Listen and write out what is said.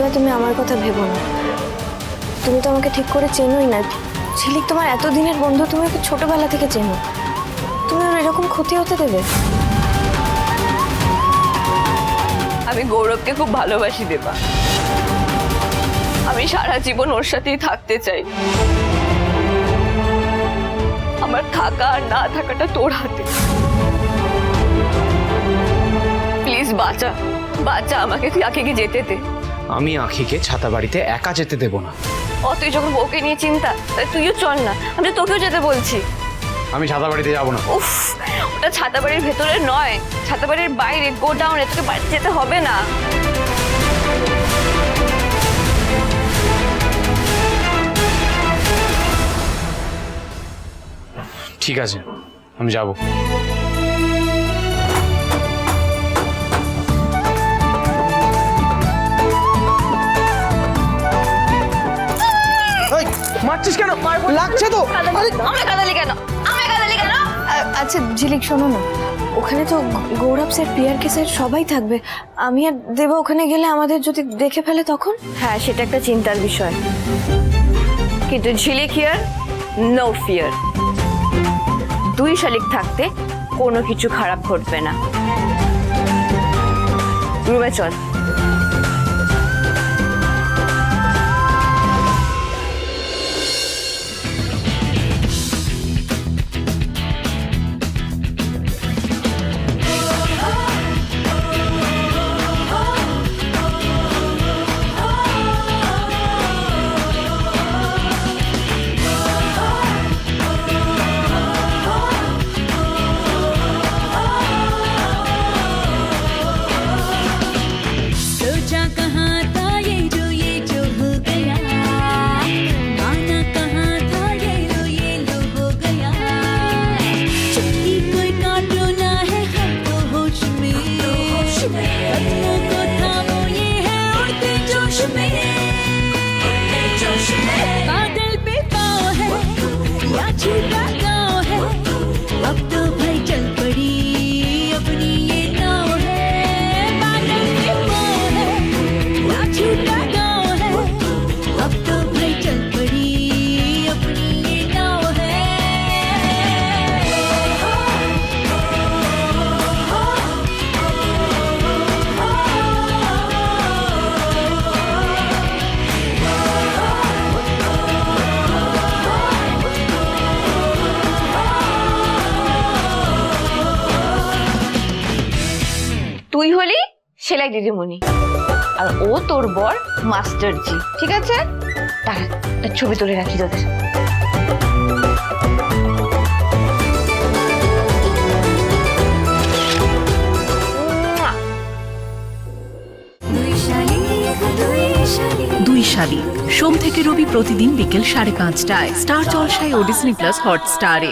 সময় তুমি আমার কথা ভেবো না। তুমি তো আমাকে ঠিক করে চেনোই না। ঝিলিক তোমার এতদিনের বন্ধু, তুমি ওকে ছোটবেলা থেকে চেনো। তুমি ওর এরকম ক্ষতি হতে দেবে? আমি গৌরবকে খুব ভালোবাসি দেবা। আমি সারা জীবন ওর সাথেই থাকতে চাই। আমার থাকা আর না থাকাটা তোর হাতে। প্লিজ বাঁচা, বাঁচা আমাকে, তুই আঁখিকে যেতে দে। আমি আঁখিকে ছাতা বাড়িতে একা যেতে দেব না। তুই যখন বউকে নিয়ে চিন্তা, তাই তুইও চল না, আমি তোকেও যেতে বলছি। আমি ছাতা বাড়িতে যাবো না। উফ, ওটা ছাতাবাড়ির ভেতরে নয়, ছাতাবাড়ির বাইরে, গোডাউনে। তোকে বাড়ি যেতে হবে না। ঠিক আছে, আমি যাব। মারছিস কেন? লাগছে তো। আমি কাঁদালি কেন? আমি কাঁদালি কেন? আচ্ছা ঝিলিক, শোনো না, ওখানে তো গৌরব স্যার, পিয়ারকে স্যার সবাই থাকবে। আমি আর দেবা ওখানে গেলে আমাদের যদি দেখে ফেলে তখন? হ্যাঁ, সেটা একটা চিন্তার বিষয়, কিন্তু ঝিলিক হিয়ার, নো ফিয়ার। দুই শালিক থাকতে কোনো কিছু খারাপ ঘটবে না। রুমে চল। তুই হলি সেলাই দিদিমণি, আর ও তোর বর মাস্টার জি। ঠিক আছে, দাঁড়া, একটা ছবি তুলে রাখি তোদের। দুই শালিক, সোম থেকে রবি প্রতিদিন বিকেল 5:30টায় স্টার জলসায় ও ডিজনি প্লাস হটস্টারে।